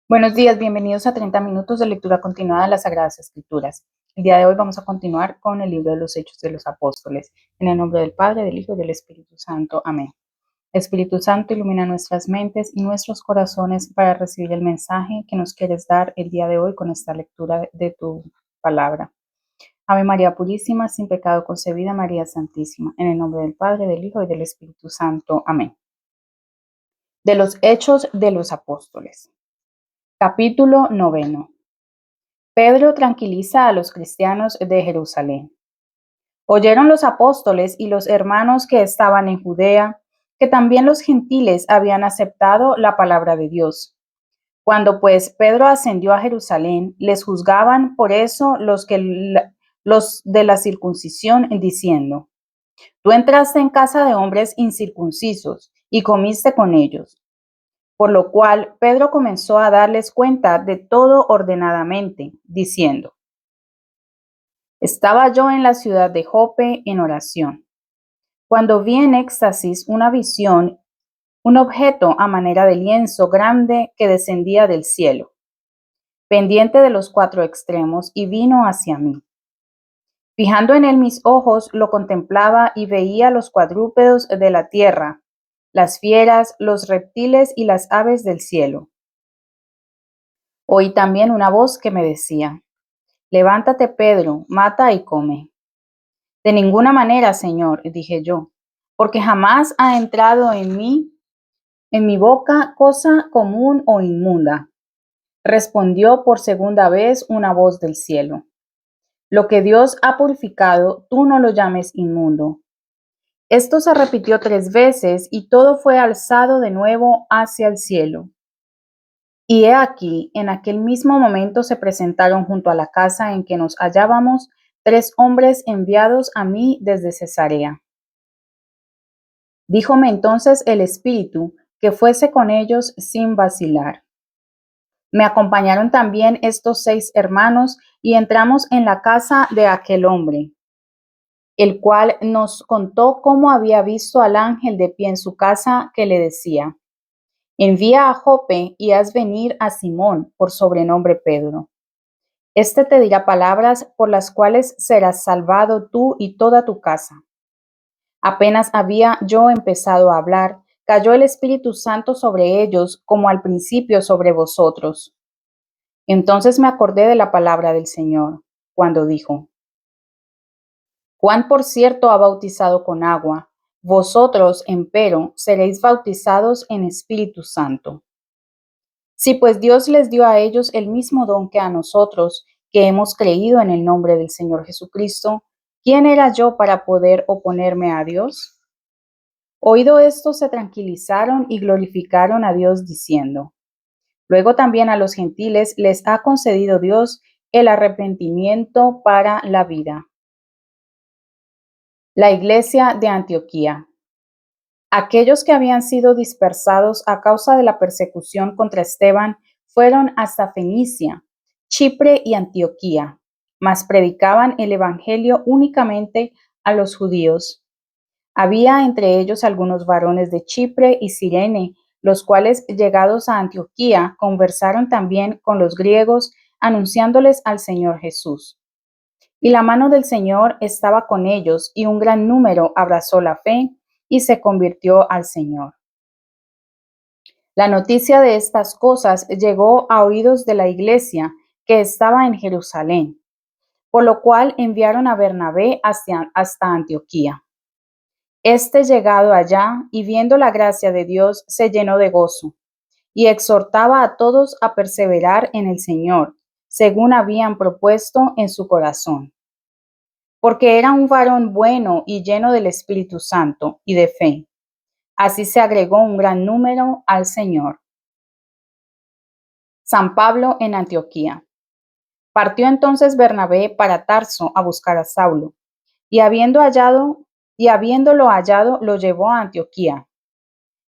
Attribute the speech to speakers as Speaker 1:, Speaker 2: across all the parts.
Speaker 1: Buenos días, bienvenidos a 30 minutos de lectura continuada de las Sagradas Escrituras. El día de hoy vamos a continuar con el libro de los Hechos de los Apóstoles. En el nombre del Padre, del Hijo y del Espíritu Santo. Amén. Espíritu Santo, ilumina nuestras mentes y nuestros corazones para recibir el mensaje que nos quieres dar el día de hoy con esta lectura de tu palabra. Ave María Purísima, sin pecado concebida, María Santísima. En el nombre del Padre, del Hijo y del Espíritu Santo. Amén. De los Hechos de los Apóstoles. Capítulo 9. Pedro tranquiliza a los cristianos de Jerusalén. Oyeron los apóstoles y los hermanos que estaban en Judea, que también los gentiles habían aceptado la palabra de Dios. Cuando pues Pedro ascendió a Jerusalén, les juzgaban por eso los de la circuncisión, diciendo: Tú entraste en casa de hombres incircuncisos y comiste con ellos. Por lo cual Pedro comenzó a darles cuenta de todo ordenadamente, diciendo: Estaba yo en la ciudad de Jope en oración, cuando vi en éxtasis una visión, un objeto a manera de lienzo grande que descendía del cielo, pendiente de los cuatro extremos, y vino hacia mí. Fijando en él mis ojos, lo contemplaba y veía los cuadrúpedos de la tierra, las fieras, los reptiles y las aves del cielo. Oí también una voz que me decía: Levántate, Pedro, mata y come. De ninguna manera, Señor, dije yo, porque jamás ha entrado en mi boca, cosa común o inmunda. Respondió por segunda vez una voz del cielo: Lo que Dios ha purificado, tú no lo llames inmundo. Esto se repitió 3 veces y todo fue alzado de nuevo hacia el cielo. Y he aquí, en aquel mismo momento se presentaron junto a la casa en que nos hallábamos 3 hombres enviados a mí desde Cesarea. Díjome entonces el Espíritu que fuese con ellos sin vacilar. Me acompañaron también estos 6 hermanos y entramos en la casa de aquel hombre, el cual nos contó cómo había visto al ángel de pie en su casa, que le decía: Envía a Jope y haz venir a Simón, por sobrenombre Pedro. Este te dirá palabras por las cuales serás salvado tú y toda tu casa. Apenas había yo empezado a hablar, cayó el Espíritu Santo sobre ellos, como al principio sobre vosotros. Entonces me acordé de la palabra del Señor, cuando dijo: Juan, por cierto, ha bautizado con agua, vosotros, empero, seréis bautizados en Espíritu Santo. Si pues Dios les dio a ellos el mismo don que a nosotros, que hemos creído en el nombre del Señor Jesucristo, ¿quién era yo para poder oponerme a Dios? Oído esto, se tranquilizaron y glorificaron a Dios, diciendo: Luego también a los gentiles les ha concedido Dios el arrepentimiento para la vida. La iglesia de Antioquía. Aquellos que habían sido dispersados a causa de la persecución contra Esteban fueron hasta Fenicia, Chipre y Antioquía, mas predicaban el evangelio únicamente a los judíos. Había entre ellos algunos varones de Chipre y Cirene, los cuales, llegados a Antioquía, conversaron también con los griegos, anunciándoles al Señor Jesús. Y la mano del Señor estaba con ellos, y un gran número abrazó la fe y se convirtió al Señor. La noticia de estas cosas llegó a oídos de la iglesia que estaba en Jerusalén, por lo cual enviaron a Bernabé hasta Antioquía. Este, llegado allá y viendo la gracia de Dios, se llenó de gozo y exhortaba a todos a perseverar en el Señor, según habían propuesto en su corazón. Porque era un varón bueno y lleno del Espíritu Santo y de fe. Así se agregó un gran número al Señor. San Pablo en Antioquía. Partió entonces Bernabé para Tarso a buscar a Saulo, y habiéndolo hallado, lo llevó a Antioquía.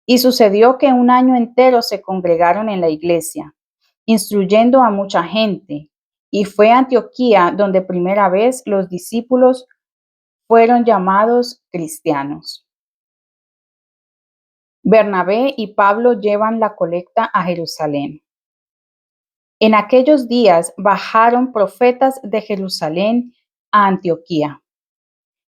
Speaker 1: Y sucedió que un año entero se congregaron en la iglesia, instruyendo a mucha gente, y fue a Antioquía donde primera vez los discípulos fueron llamados cristianos. Bernabé y Pablo llevan la colecta a Jerusalén. En aquellos días bajaron profetas de Jerusalén a Antioquía,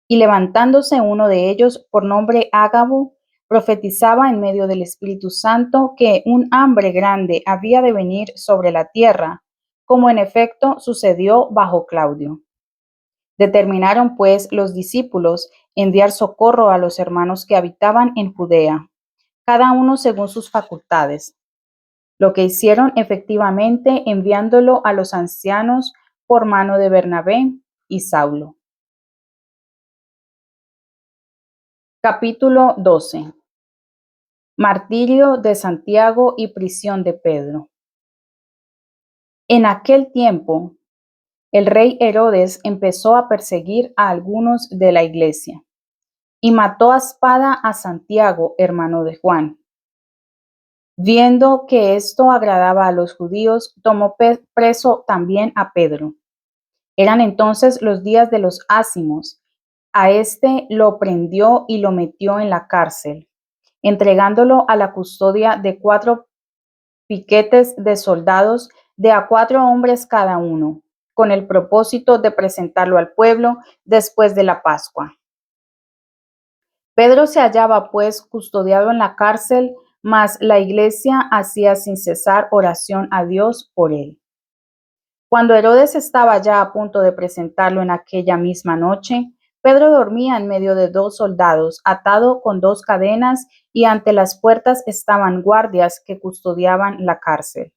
Speaker 1: y levantándose uno de ellos por nombre Ágabo, profetizaba en medio del Espíritu Santo que un hambre grande había de venir sobre la tierra, como en efecto sucedió bajo Claudio. Determinaron pues los discípulos enviar socorro a los hermanos que habitaban en Judea, cada uno según sus facultades, lo que hicieron efectivamente enviándolo a los ancianos por mano de Bernabé y Saulo. Capítulo 12. Martirio de Santiago y prisión de Pedro. En aquel tiempo, el rey Herodes empezó a perseguir a algunos de la iglesia y mató a espada a Santiago, hermano de Juan. Viendo que esto agradaba a los judíos, tomó preso también a Pedro. Eran entonces los días de los ácimos. A este lo prendió y lo metió en la cárcel, entregándolo a la custodia de 4 piquetes de soldados, de a 4 hombres cada uno, con el propósito de presentarlo al pueblo después de la Pascua. Pedro se hallaba pues custodiado en la cárcel, mas la iglesia hacía sin cesar oración a Dios por él. Cuando Herodes estaba ya a punto de presentarlo en aquella misma noche, Pedro dormía en medio de 2 soldados, atado con 2 cadenas, y ante las puertas estaban guardias que custodiaban la cárcel.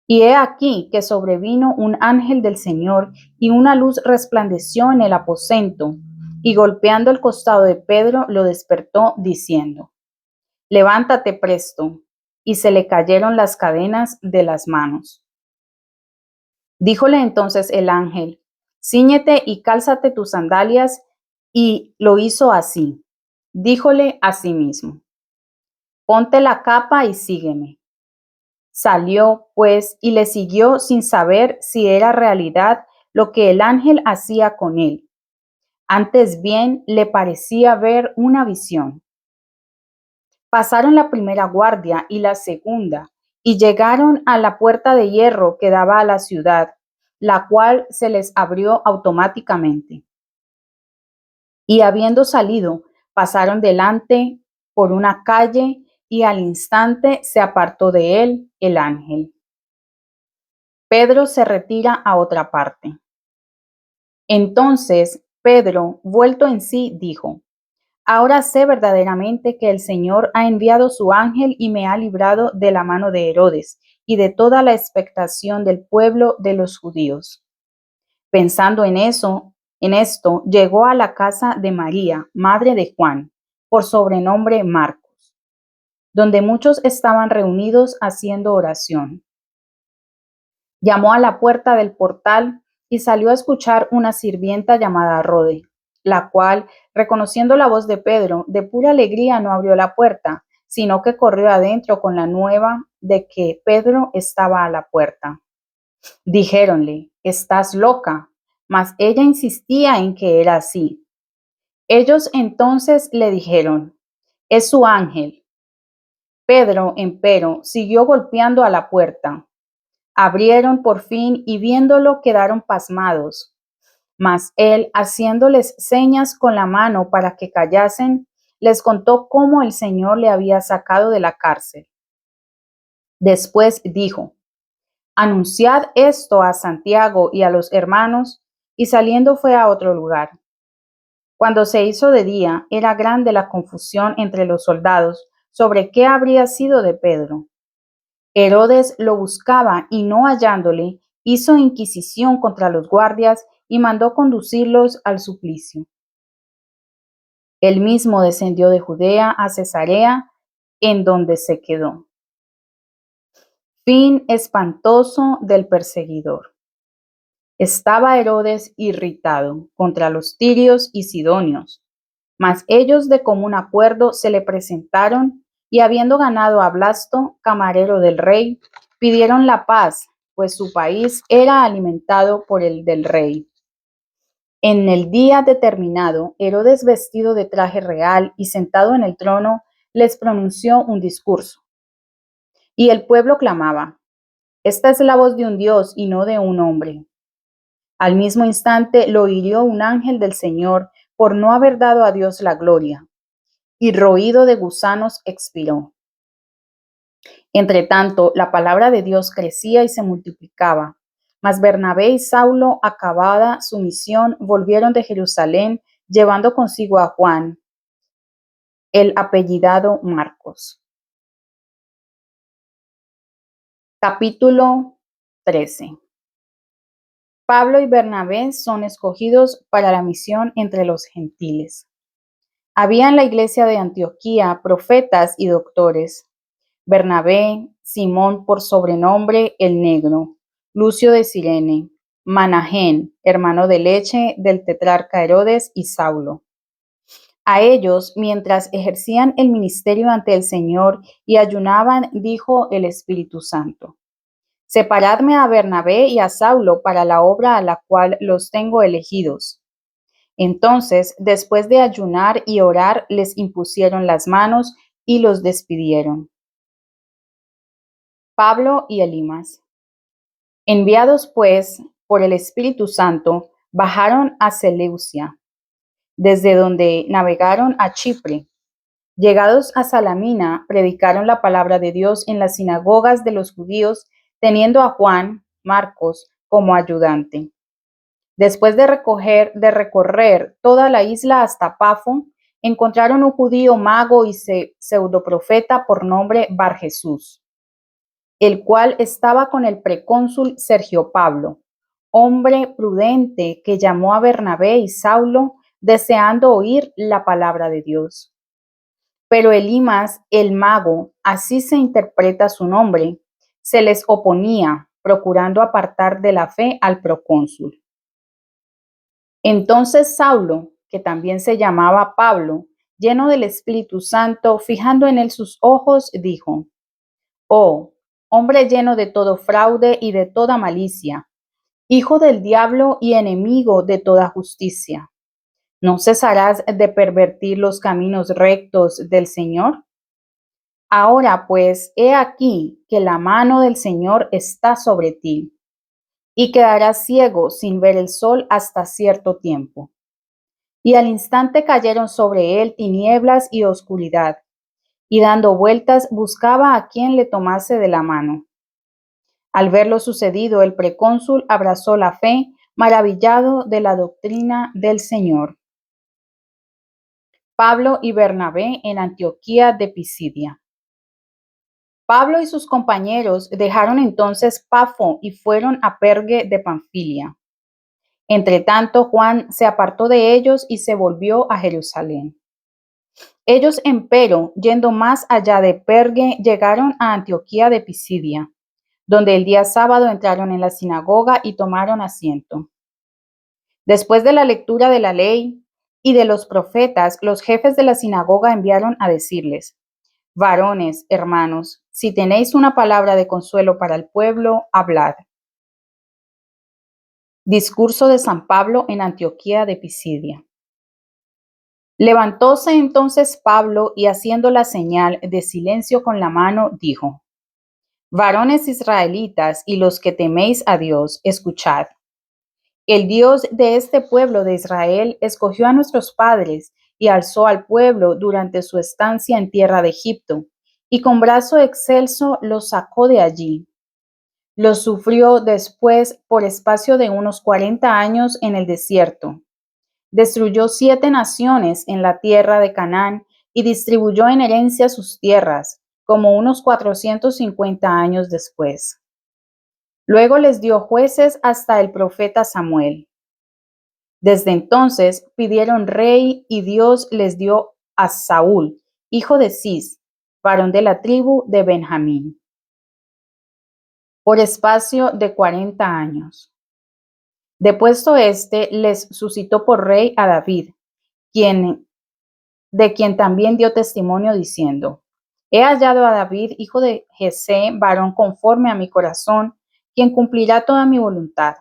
Speaker 1: Y he aquí que sobrevino un ángel del Señor, y una luz resplandeció en el aposento, y golpeando el costado de Pedro lo despertó, diciendo: Levántate presto. Y se le cayeron las cadenas de las manos. Díjole entonces el ángel: Cíñete y cálzate tus sandalias. Y lo hizo así. Díjole asimismo: Ponte la capa y sígueme. Salió, pues, y le siguió sin saber si era realidad lo que el ángel hacía con él. Antes bien le parecía ver una visión. Pasaron la primera guardia y la segunda, y llegaron a la puerta de hierro que daba a la ciudad, la cual se les abrió automáticamente. Y habiendo salido, pasaron delante por una calle, y al instante se apartó de él el ángel. Pedro se retira a otra parte. Entonces Pedro, vuelto en sí, dijo: Ahora sé verdaderamente que el Señor ha enviado su ángel y me ha librado de la mano de Herodes y de toda la expectación del pueblo de los judíos. Pensando en esto, llegó a la casa de María, madre de Juan, por sobrenombre Marcos, donde muchos estaban reunidos haciendo oración. Llamó a la puerta del portal y salió a escuchar una sirvienta llamada Rode, la cual, reconociendo la voz de Pedro, de pura alegría no abrió la puerta, sino que corrió adentro con la nueva de que Pedro estaba a la puerta. Dijéronle: Estás loca. Mas ella insistía en que era así. Ellos entonces le dijeron: Es su ángel. Pedro, empero, siguió golpeando a la puerta. Abrieron por fin y viéndolo quedaron pasmados. Mas él, haciéndoles señas con la mano para que callasen, les contó cómo el Señor le había sacado de la cárcel. Después dijo: Anunciad esto a Santiago y a los hermanos, y saliendo fue a otro lugar. Cuando se hizo de día, era grande la confusión entre los soldados sobre qué habría sido de Pedro. Herodes lo buscaba y no hallándole, hizo inquisición contra los guardias y mandó conducirlos al suplicio. Él mismo descendió de Judea a Cesarea, en donde se quedó. Fin espantoso del perseguidor. Estaba Herodes irritado contra los tirios y sidonios, mas ellos de común acuerdo se le presentaron y, habiendo ganado a Blasto, camarero del rey, pidieron la paz, pues su país era alimentado por el del rey. En el día determinado, Herodes, vestido de traje real y sentado en el trono, les pronunció un discurso. Y el pueblo clamaba: Esta es la voz de un Dios y no de un hombre. Al mismo instante lo hirió un ángel del Señor por no haber dado a Dios la gloria, y roído de gusanos expiró. Entretanto, la palabra de Dios crecía y se multiplicaba. Mas Bernabé y Saulo, acabada su misión, volvieron de Jerusalén, llevando consigo a Juan, el apellidado Marcos. Capítulo 13. Pablo y Bernabé son escogidos para la misión entre los gentiles. Había en la iglesia de Antioquía profetas y doctores: Bernabé, Simón por sobrenombre el Negro, Lucio de Cirene, Manahén, hermano de leche del tetrarca Herodes, y Saulo. A ellos, mientras ejercían el ministerio ante el Señor y ayunaban, dijo el Espíritu Santo: Separadme a Bernabé y a Saulo para la obra a la cual los tengo elegidos. Entonces, después de ayunar y orar, les impusieron las manos y los despidieron. Pablo y Elimas. Enviados pues por el Espíritu Santo, bajaron a Seleucia, desde donde navegaron a Chipre. Llegados a Salamina, predicaron la palabra de Dios en las sinagogas de los judíos, teniendo a Juan, Marcos, como ayudante. Después de recorrer toda la isla hasta Pafo, encontraron un judío mago y pseudoprofeta por nombre Barjesús, el cual estaba con el precónsul Sergio Pablo, hombre prudente que llamó a Bernabé y Saulo, deseando oír la palabra de Dios. Pero Elimas, el mago, así se interpreta su nombre, se les oponía, procurando apartar de la fe al procónsul. Entonces Saulo, que también se llamaba Pablo, lleno del Espíritu Santo, fijando en él sus ojos, dijo: Oh, hombre lleno de todo fraude y de toda malicia, hijo del diablo y enemigo de toda justicia, ¿no cesarás de pervertir los caminos rectos del Señor? Ahora pues, he aquí que la mano del Señor está sobre ti, y quedarás ciego sin ver el sol hasta cierto tiempo. Y al instante cayeron sobre él tinieblas y oscuridad, y dando vueltas buscaba a quien le tomase de la mano. Al ver lo sucedido, el precónsul abrazó la fe, maravillado de la doctrina del Señor. Pablo y Bernabé en Antioquía de Pisidia. Pablo y sus compañeros dejaron entonces Pafo y fueron a Perge de Panfilia. Entretanto, Juan se apartó de ellos y se volvió a Jerusalén. Ellos, empero, yendo más allá de Perge, llegaron a Antioquía de Pisidia, donde el día sábado entraron en la sinagoga y tomaron asiento. Después de la lectura de la ley y de los profetas, los jefes de la sinagoga enviaron a decirles: Varones, hermanos, si tenéis una palabra de consuelo para el pueblo, hablad. Discurso de San Pablo en Antioquía de Pisidia. Levantóse entonces Pablo y, haciendo la señal de silencio con la mano, dijo: Varones israelitas y los que teméis a Dios, escuchad. El Dios de este pueblo de Israel escogió a nuestros padres y alzó al pueblo durante su estancia en tierra de Egipto, y con brazo excelso los sacó de allí. Los sufrió después por espacio de unos 40 años en el desierto. Destruyó 7 naciones en la tierra de Canaán y distribuyó en herencia sus tierras, como unos 450 años después. Luego les dio jueces hasta el profeta Samuel. Desde entonces pidieron rey y Dios les dio a Saúl, hijo de Cis, varón de la tribu de Benjamín, por espacio de 40 años. Depuesto este, les suscitó por rey a David, de quien también dio testimonio diciendo: He hallado a David, hijo de Jesé, varón conforme a mi corazón, quien cumplirá toda mi voluntad.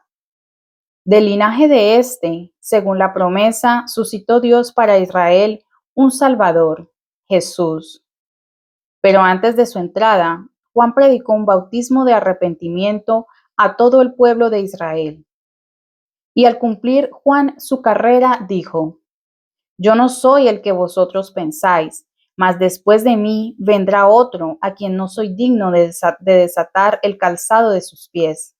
Speaker 1: Del linaje de éste, según la promesa, suscitó Dios para Israel un Salvador, Jesús. Pero antes de su entrada, Juan predicó un bautismo de arrepentimiento a todo el pueblo de Israel. Y al cumplir Juan su carrera, dijo: Yo no soy el que vosotros pensáis, mas después de mí vendrá otro, a quien no soy digno de desatar el calzado de sus pies.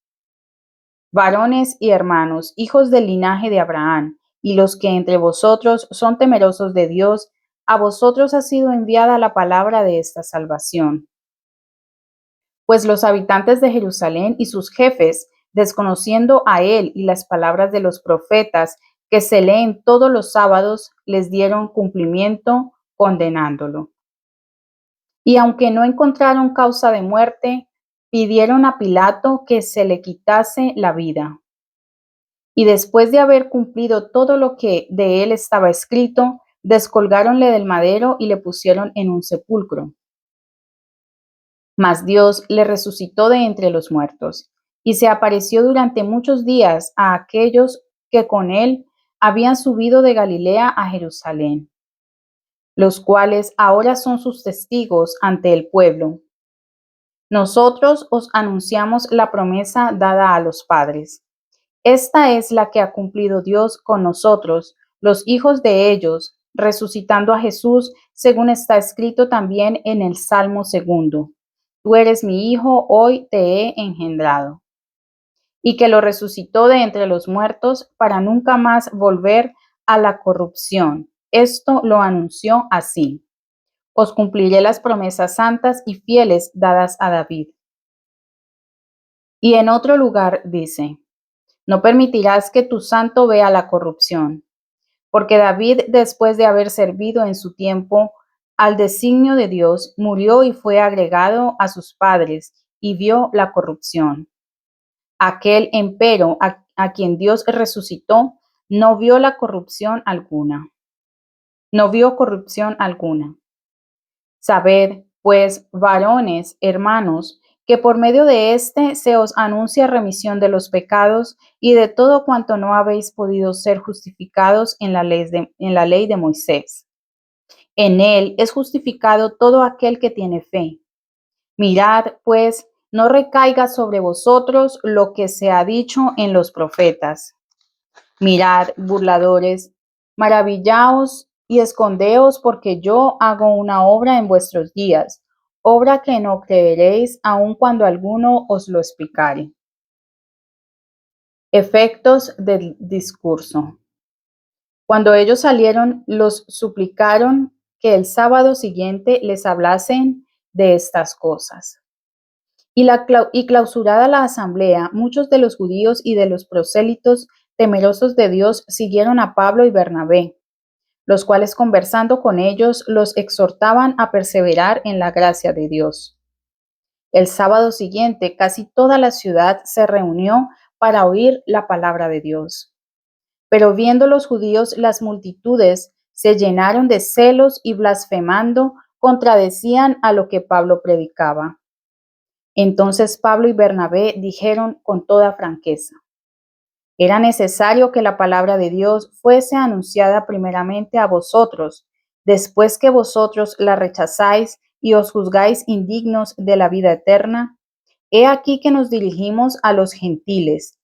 Speaker 1: Varones y hermanos, hijos del linaje de Abraham, y los que entre vosotros son temerosos de Dios, a vosotros ha sido enviada la palabra de esta salvación. Pues los habitantes de Jerusalén y sus jefes, desconociendo a él y las palabras de los profetas que se leen todos los sábados, les dieron cumplimiento condenándolo. Y aunque no encontraron causa de muerte, pidieron a Pilato que se le quitase la vida. Y después de haber cumplido todo lo que de él estaba escrito, descolgáronle del madero y le pusieron en un sepulcro. Mas Dios le resucitó de entre los muertos, y se apareció durante muchos días a aquellos que con él habían subido de Galilea a Jerusalén, los cuales ahora son sus testigos ante el pueblo. Nosotros os anunciamos la promesa dada a los padres. Esta es la que ha cumplido Dios con nosotros, los hijos de ellos, resucitando a Jesús, según está escrito también en el Salmo 2. Tú eres mi hijo, hoy te he engendrado. Y que lo resucitó de entre los muertos para nunca más volver a la corrupción. Esto lo anunció así: Os cumpliré las promesas santas y fieles dadas a David. Y en otro lugar dice: No permitirás que tu santo vea la corrupción. Porque David, después de haber servido en su tiempo al designio de Dios, murió y fue agregado a sus padres, y vio la corrupción. Aquel, empero, a quien Dios resucitó, no vio la corrupción alguna. No vio corrupción alguna. Sabed, pues, varones, hermanos, que por medio de éste se os anuncia remisión de los pecados y de todo cuanto no habéis podido ser justificados en la ley de Moisés. En él es justificado todo aquel que tiene fe. Mirad, pues, no recaiga sobre vosotros lo que se ha dicho en los profetas. Mirad, burladores, maravillaos y escondeos, porque yo hago una obra en vuestros días, obra que no creeréis aun cuando alguno os lo explicare. Efectos del discurso. Cuando ellos salieron, los suplicaron que el sábado siguiente les hablasen de estas cosas. Y clausurada la asamblea, muchos de los judíos y de los prosélitos temerosos de Dios siguieron a Pablo y Bernabé, los cuales conversando con ellos los exhortaban a perseverar en la gracia de Dios. El sábado siguiente casi toda la ciudad se reunió para oír la palabra de Dios. Pero viendo los judíos las multitudes, se llenaron de celos y blasfemando contradecían a lo que Pablo predicaba. Entonces Pablo y Bernabé dijeron con toda franqueza: Era necesario que la palabra de Dios fuese anunciada primeramente a vosotros, después que vosotros la rechazáis y os juzgáis indignos de la vida eterna. He aquí que nos dirigimos a los gentiles,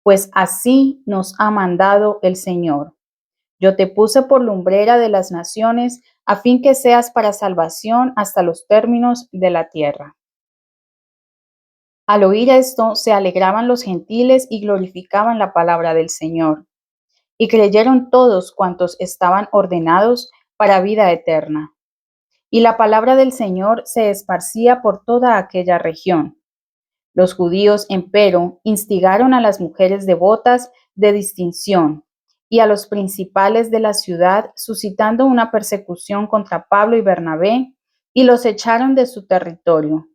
Speaker 1: pues así nos ha mandado el Señor. Yo te puse por lumbrera de las naciones, a fin que seas para salvación hasta los términos de la tierra. Al oír esto, se alegraban los gentiles y glorificaban la palabra del Señor. Y creyeron todos cuantos estaban ordenados para vida eterna. Y la palabra del Señor se esparcía por toda aquella región. Los judíos, empero, instigaron a las mujeres devotas de distinción y a los principales de la ciudad, suscitando una persecución contra Pablo y Bernabé, y los echaron de su territorio,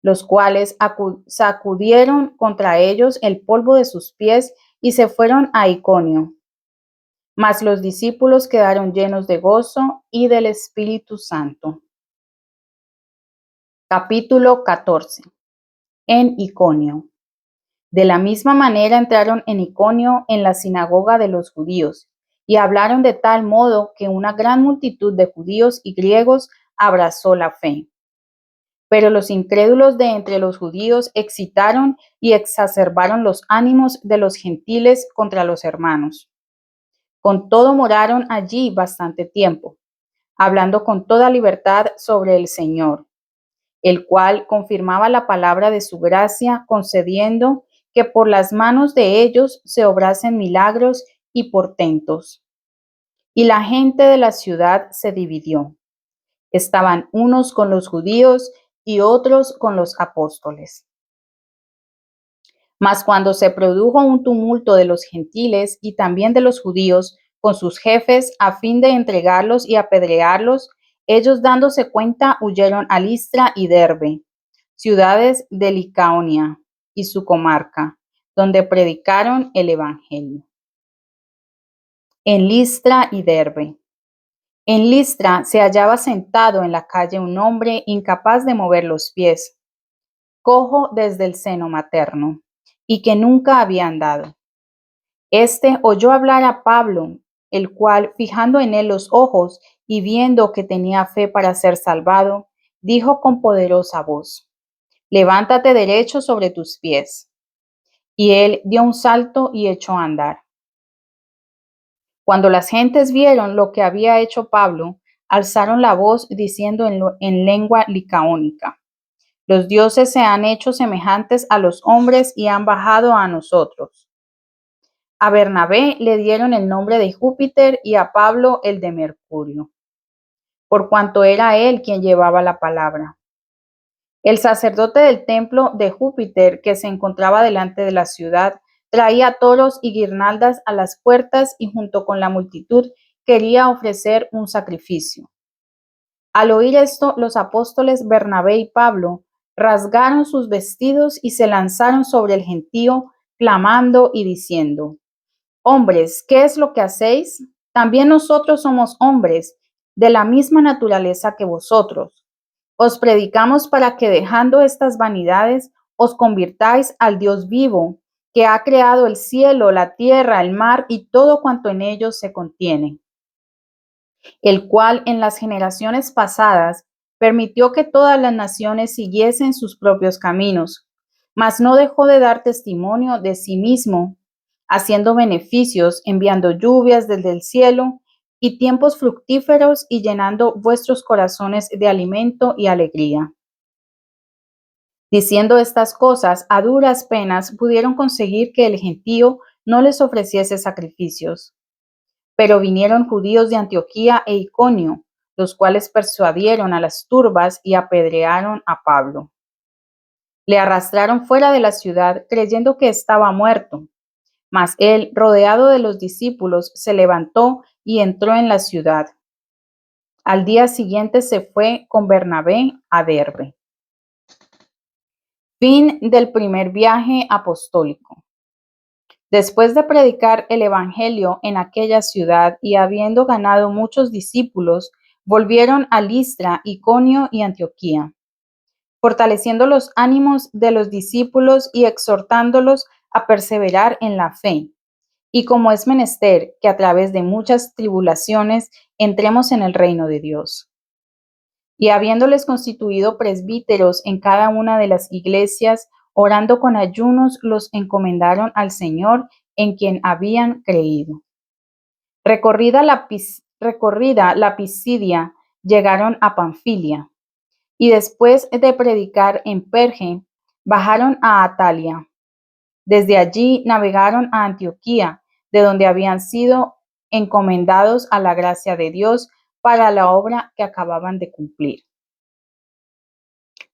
Speaker 1: los cuales sacudieron contra ellos el polvo de sus pies y se fueron a Iconio. Mas los discípulos quedaron llenos de gozo y del Espíritu Santo. Capítulo 14. En Iconio. De la misma manera entraron en Iconio en la sinagoga de los judíos y hablaron de tal modo que una gran multitud de judíos y griegos abrazó la fe. Pero los incrédulos de entre los judíos excitaron y exacerbaron los ánimos de los gentiles contra los hermanos. Con todo moraron allí bastante tiempo, hablando con toda libertad sobre el Señor, el cual confirmaba la palabra de su gracia, concediendo que por las manos de ellos se obrasen milagros y portentos. Y la gente de la ciudad se dividió. Estaban unos con los judíos y otros con los apóstoles. Mas cuando se produjo un tumulto de los gentiles y también de los judíos con sus jefes a fin de entregarlos y apedrearlos, ellos dándose cuenta huyeron a Listra y Derbe, ciudades de Licaonia y su comarca, donde predicaron el evangelio. En Listra y Derbe. En Listra se hallaba sentado en la calle un hombre incapaz de mover los pies, cojo desde el seno materno, y que nunca había andado. Este oyó hablar a Pablo, el cual, fijando en él los ojos y viendo que tenía fe para ser salvado, dijo con poderosa voz: Levántate derecho sobre tus pies. Y él dio un salto y echó a andar. Cuando las gentes vieron lo que había hecho Pablo, alzaron la voz diciendo en lengua licaónica: Los dioses se han hecho semejantes a los hombres y han bajado a nosotros. A Bernabé le dieron el nombre de Júpiter y a Pablo el de Mercurio, por cuanto era él quien llevaba la palabra. El sacerdote del templo de Júpiter, que se encontraba delante de la ciudad, traía toros y guirnaldas a las puertas y junto con la multitud quería ofrecer un sacrificio. Al oír esto, los apóstoles Bernabé y Pablo rasgaron sus vestidos y se lanzaron sobre el gentío, clamando y diciendo: Hombres, ¿qué es lo que hacéis? También nosotros somos hombres, de la misma naturaleza que vosotros. Os predicamos para que, dejando estas vanidades, os convirtáis al Dios vivo, que ha creado el cielo, la tierra, el mar y todo cuanto en ellos se contiene, el cual en las generaciones pasadas permitió que todas las naciones siguiesen sus propios caminos, mas no dejó de dar testimonio de sí mismo, haciendo beneficios, enviando lluvias desde el cielo y tiempos fructíferos y llenando vuestros corazones de alimento y alegría. Diciendo estas cosas, a duras penas pudieron conseguir que el gentío no les ofreciese sacrificios. Pero vinieron judíos de Antioquía e Iconio, los cuales persuadieron a las turbas y apedrearon a Pablo. Le arrastraron fuera de la ciudad creyendo que estaba muerto. Mas él, rodeado de los discípulos, se levantó y entró en la ciudad. Al día siguiente se fue con Bernabé a Derbe. Fin del primer viaje apostólico. Después de predicar el evangelio en aquella ciudad y habiendo ganado muchos discípulos, volvieron a Listra, Iconio y Antioquía, fortaleciendo los ánimos de los discípulos y exhortándolos a perseverar en la fe. Y como es menester que a través de muchas tribulaciones entremos en el reino de Dios. Y habiéndoles constituido presbíteros en cada una de las iglesias, orando con ayunos, los encomendaron al Señor en quien habían creído. Recorrida la Pisidia, llegaron a Panfilia, y después de predicar en Perge, bajaron a Atalia. Desde allí navegaron a Antioquía, de donde habían sido encomendados a la gracia de Dios para la obra que acababan de cumplir.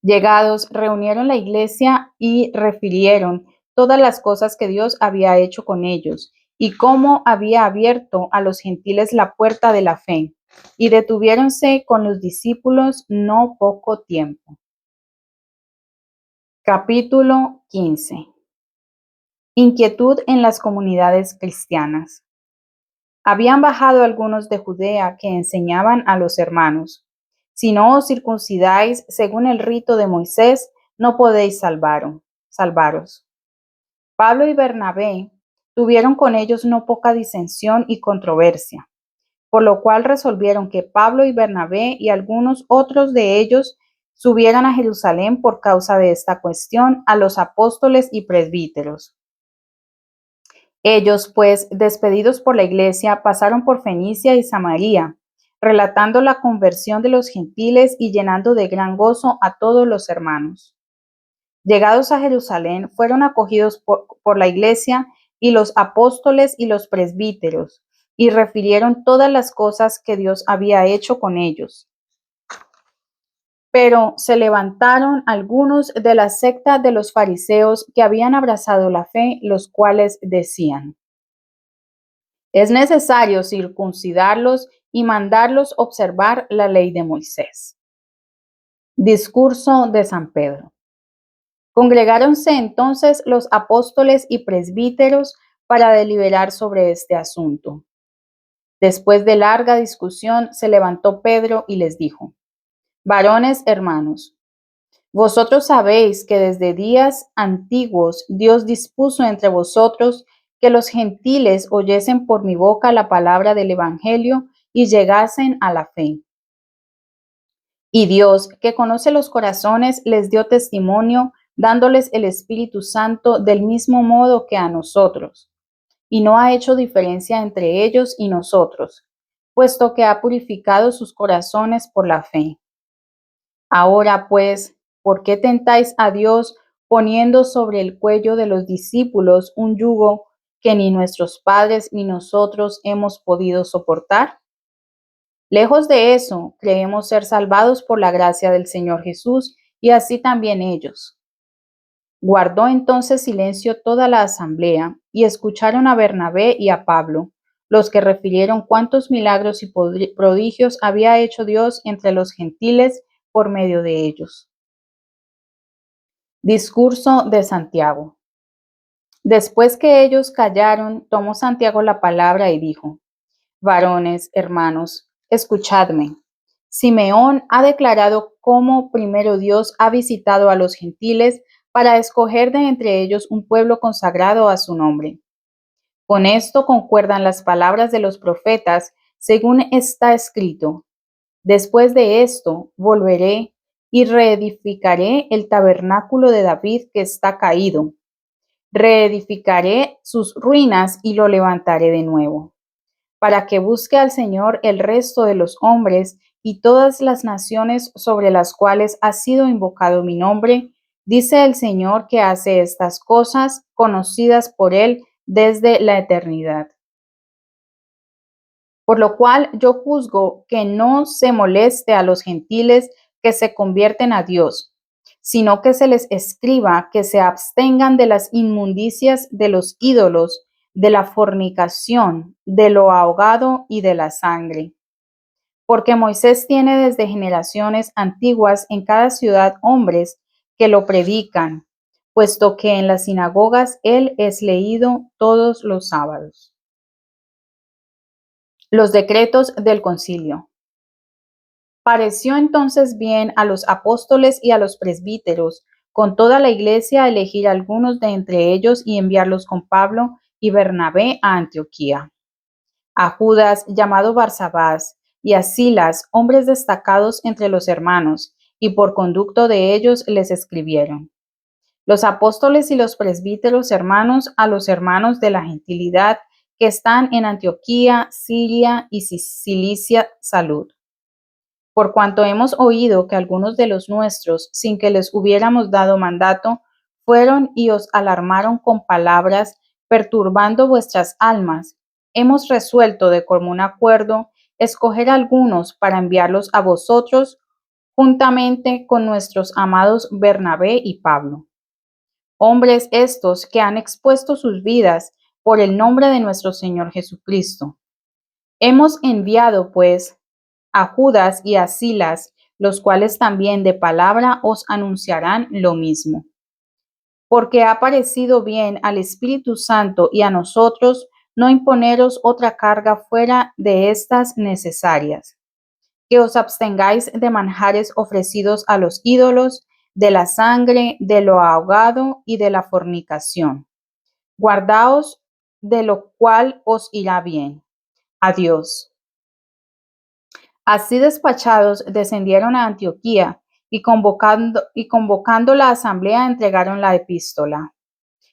Speaker 1: Llegados, reunieron la iglesia y refirieron todas las cosas que Dios había hecho con ellos y cómo había abierto a los gentiles la puerta de la fe, y detuviéronse con los discípulos no poco tiempo. Capítulo 15. Inquietud en las comunidades cristianas. Habían bajado algunos de Judea que enseñaban a los hermanos: si no os circuncidáis según el rito de Moisés, no podéis salvaros. Pablo y Bernabé tuvieron con ellos no poca disensión y controversia, por lo cual resolvieron que Pablo y Bernabé y algunos otros de ellos subieron a Jerusalén por causa de esta cuestión a los apóstoles y presbíteros. Ellos, pues, despedidos por la iglesia, pasaron por Fenicia y Samaria, relatando la conversión de los gentiles y llenando de gran gozo a todos los hermanos. Llegados a Jerusalén, fueron acogidos por la iglesia y los apóstoles y los presbíteros, y refirieron todas las cosas que Dios había hecho con ellos. Pero se levantaron algunos de la secta de los fariseos que habían abrazado la fe, los cuales decían: es necesario circuncidarlos y mandarlos observar la ley de Moisés. Discurso de San Pedro. Congregáronse entonces los apóstoles y presbíteros para deliberar sobre este asunto. Después de larga discusión, se levantó Pedro y les dijo: varones hermanos, vosotros sabéis que desde días antiguos Dios dispuso entre vosotros que los gentiles oyesen por mi boca la palabra del Evangelio y llegasen a la fe. Y Dios, que conoce los corazones, les dio testimonio, dándoles el Espíritu Santo del mismo modo que a nosotros, y no ha hecho diferencia entre ellos y nosotros, puesto que ha purificado sus corazones por la fe. Ahora pues, ¿por qué tentáis a Dios poniendo sobre el cuello de los discípulos un yugo que ni nuestros padres ni nosotros hemos podido soportar? Lejos de eso, creemos ser salvados por la gracia del Señor Jesús, y así también ellos. Guardó entonces silencio toda la asamblea, y escucharon a Bernabé y a Pablo, los que refirieron cuántos milagros y prodigios había hecho Dios entre los gentiles por medio de ellos. Discurso de Santiago. Después que ellos callaron, tomó Santiago la palabra y dijo: varones, hermanos, escuchadme. Simeón ha declarado cómo primero Dios ha visitado a los gentiles para escoger de entre ellos un pueblo consagrado a su nombre. Con esto concuerdan las palabras de los profetas, según está escrito: después de esto volveré y reedificaré el tabernáculo de David que está caído. Reedificaré sus ruinas y lo levantaré de nuevo, para que busque al Señor el resto de los hombres y todas las naciones sobre las cuales ha sido invocado mi nombre, dice el Señor que hace estas cosas conocidas por él desde la eternidad. Por lo cual yo juzgo que no se moleste a los gentiles que se convierten a Dios, sino que se les escriba que se abstengan de las inmundicias de los ídolos, de la fornicación, de lo ahogado y de la sangre. Porque Moisés tiene desde generaciones antiguas en cada ciudad hombres que lo predican, puesto que en las sinagogas él es leído todos los sábados. Los decretos del concilio. Pareció entonces bien a los apóstoles y a los presbíteros, con toda la iglesia, elegir algunos de entre ellos y enviarlos con Pablo y Bernabé a Antioquía. A Judas, llamado Barsabás, y a Silas, hombres destacados entre los hermanos, y por conducto de ellos les escribieron. Los apóstoles y los presbíteros hermanos a los hermanos de la gentilidad que están en Antioquía, Siria y Cilicia, salud. Por cuanto hemos oído que algunos de los nuestros, sin que les hubiéramos dado mandato, fueron y os alarmaron con palabras, perturbando vuestras almas, hemos resuelto de común acuerdo escoger algunos para enviarlos a vosotros, juntamente con nuestros amados Bernabé y Pablo. Hombres estos que han expuesto sus vidas por el nombre de nuestro Señor Jesucristo. Hemos enviado, pues, a Judas y a Silas, los cuales también de palabra os anunciarán lo mismo. Porque ha parecido bien al Espíritu Santo y a nosotros no imponeros otra carga fuera de estas necesarias, que os abstengáis de manjares ofrecidos a los ídolos, de la sangre, de lo ahogado y de la fornicación. Guardaos de lo cual os irá bien. Adiós. Así despachados, descendieron a Antioquía, y convocando la asamblea entregaron la epístola.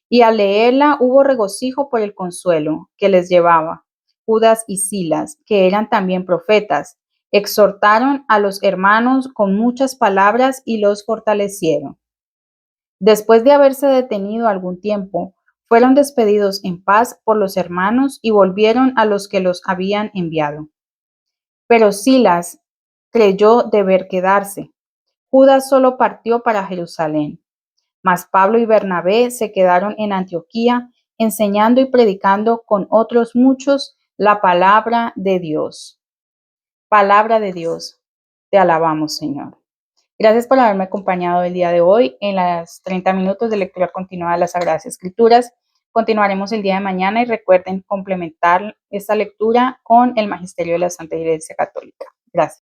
Speaker 1: Y al leerla hubo regocijo por el consuelo que les llevaba. Judas y Silas, que eran también profetas, exhortaron a los hermanos con muchas palabras y los fortalecieron. Después de haberse detenido algún tiempo, fueron despedidos en paz por los hermanos y volvieron a los que los habían enviado. Pero Silas creyó deber quedarse. Judas solo partió para Jerusalén. Mas Pablo y Bernabé se quedaron en Antioquía, enseñando y predicando con otros muchos la palabra de Dios. Palabra de Dios. Te alabamos, Señor. Gracias por haberme acompañado el día de hoy en las 30 minutos de lectura continuada de las Sagradas Escrituras. Continuaremos el día de mañana y recuerden complementar esta lectura con el Magisterio de la Santa Iglesia Católica. Gracias.